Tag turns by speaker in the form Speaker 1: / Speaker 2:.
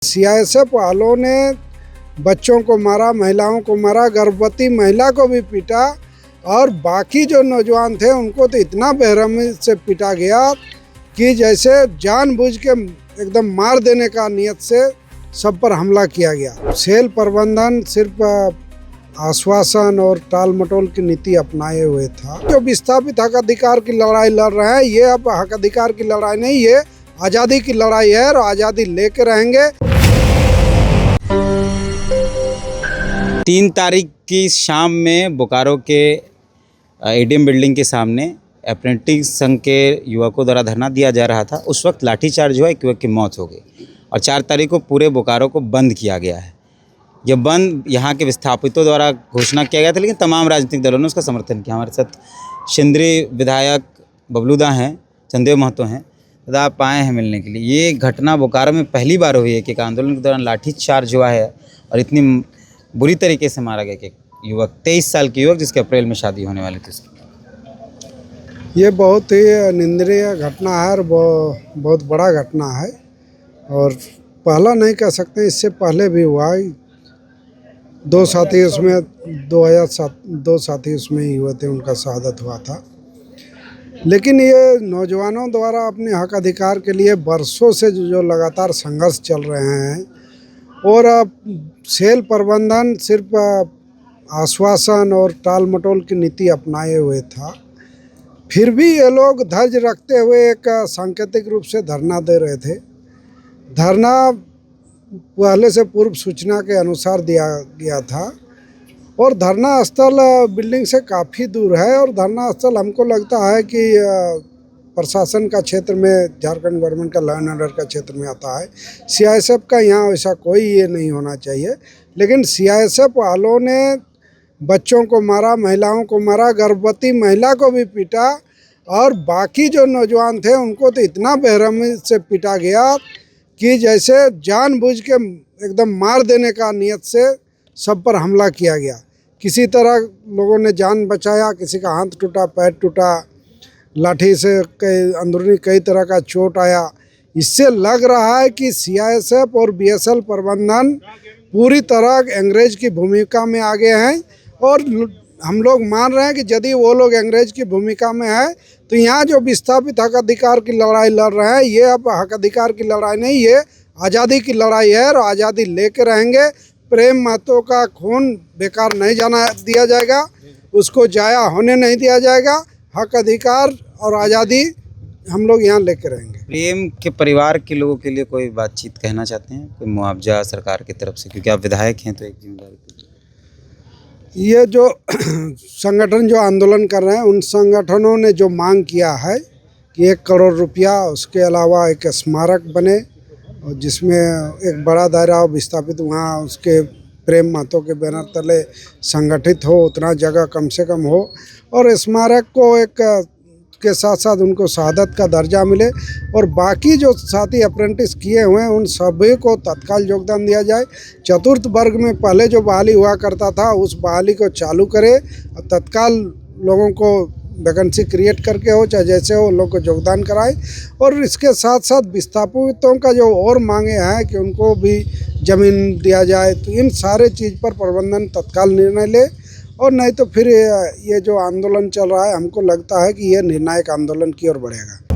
Speaker 1: CISF वालों ने बच्चों को मारा, महिलाओं को मारा, गर्भवती महिला को भी पीटा और बाकी जो नौजवान थे उनको तो इतना बेरहमी से पीटा गया कि जैसे जानबूझ के एकदम मार देने का नियत से सब पर हमला किया गया। सेल प्रबंधन सिर्फ आश्वासन और टाल मटोल की नीति अपनाए हुए था। जो विस्थापित हक अधिकार की लड़ाई लड़ रहे हैं, ये अब हक अधिकार की लड़ाई नहीं, ये आज़ादी की लड़ाई है और आज़ादी लेके रहेंगे।
Speaker 2: 3 तारीख की शाम में बोकारो के एडीएम बिल्डिंग के सामने अप्रेंटिस संघ के युवकों द्वारा धरना दिया जा रहा था। उस वक्त लाठीचार्ज हुआ, एक युवक की मौत हो गई और 4 तारीख को पूरे बोकारो को बंद किया गया है। यह बंद यहाँ के विस्थापितों द्वारा घोषणा किया गया था, लेकिन तमाम राजनीतिक दलों ने उसका समर्थन किया। हमारे साथ केंद्रीय विधायक बबलूदा हैं, चंदेव महतो हैं, तथा आप आए हैं मिलने के लिए। ये घटना बोकारो में पहली बार हुई है कि एक आंदोलन के दौरान लाठीचार्ज हुआ है और इतनी बुरी तरीके से मारा गया कि युवक 23 साल के युवक जिसके अप्रैल में शादी होने वाली थी।
Speaker 1: ये बहुत ही निंदनीय घटना है और बहुत बड़ा घटना है और पहला नहीं कह सकते, इससे पहले भी हुआ। 2 साथी उसमें 2007 2 साथी उसमें ही हुए थे, उनका शहादत हुआ था। लेकिन ये नौजवानों द्वारा अपने हक अधिकार के लिए बरसों से जो लगातार संघर्ष चल रहे हैं और अब सेल प्रबंधन सिर्फ आश्वासन और टाल मटोल की नीति अपनाए हुए था, फिर भी ये लोग धैर्य रखते हुए एक सांकेतिक रूप से धरना दे रहे थे। धरना पहले से पूर्व सूचना के अनुसार दिया गया था और धरना स्थल बिल्डिंग से काफ़ी दूर है और धरना स्थल हमको लगता है कि प्रशासन का क्षेत्र में, झारखंड गवर्नमेंट का लॉ एंड ऑर्डर का क्षेत्र में आता है। सीआईएसएफ का यहाँ वैसा कोई ये नहीं होना चाहिए, लेकिन सीआईएसएफ वालों ने बच्चों को मारा, महिलाओं को मारा, गर्भवती महिला को भी पीटा और बाकी जो नौजवान थे उनको तो इतना बेरहमी से पीटा गया कि जैसे जानबूझ के एकदम मार देने का नियत से सब पर हमला किया गया। किसी तरह लोगों ने जान बचाया, किसी का हाथ टूटा, पैर टूटा, लाठी से अंदरूनी कई तरह का चोट आया। इससे लग रहा है कि सीआईएसएफ और बीएसएल प्रबंधन पूरी तरह अंग्रेज की भूमिका में आ गए हैं और हम लोग मान रहे हैं कि यदि वो लोग अंग्रेज की भूमिका में है तो यहाँ जो विस्थापित हक अधिकार की लड़ाई लड़ रहे हैं, ये अब हक अधिकार की लड़ाई नहीं, ये आज़ादी की लड़ाई है और आज़ादी लेके रहेंगे। प्रेम महतो का खून बेकार नहीं जाना दिया जाएगा, उसको जाया होने नहीं दिया जाएगा। हक अधिकार और आज़ादी हम लोग यहाँ लेके रहेंगे।
Speaker 2: प्रेम के परिवार के लोगों के लिए कोई बातचीत कहना चाहते हैं, कोई मुआवजा सरकार की तरफ से, क्योंकि आप विधायक हैं तो एक जिम्मेदारी।
Speaker 1: ये जो संगठन जो आंदोलन कर रहे हैं, उन संगठनों ने जो मांग किया है कि 1 करोड़ रुपया, उसके अलावा एक स्मारक बने और जिसमें एक बड़ा दायरा विस्थापित वहाँ उसके प्रेम महतो के बैनर तले संगठित हो, उतना जगह कम से कम हो और स्मारक को एक के साथ साथ उनको शहादत का दर्जा मिले और बाकी जो साथी अप्रेंटिस किए हुए हैं उन सभी को तत्काल योगदान दिया जाए। चतुर्थ वर्ग में पहले जो बहाली हुआ करता था उस बहाली को चालू करे और तत्काल लोगों को वैकेंसी क्रिएट करके हो, चाहे जैसे हो, लोगों को योगदान कराए। और इसके साथ साथ विस्थापितों का जो और मांगे हैं कि उनको भी ज़मीन दिया जाए, तो इन सारे चीज़ पर प्रबंधन तत्काल निर्णय ले और नहीं तो फिर ये जो आंदोलन चल रहा है, हमको लगता है कि ये निर्णायक आंदोलन की ओर बढ़ेगा।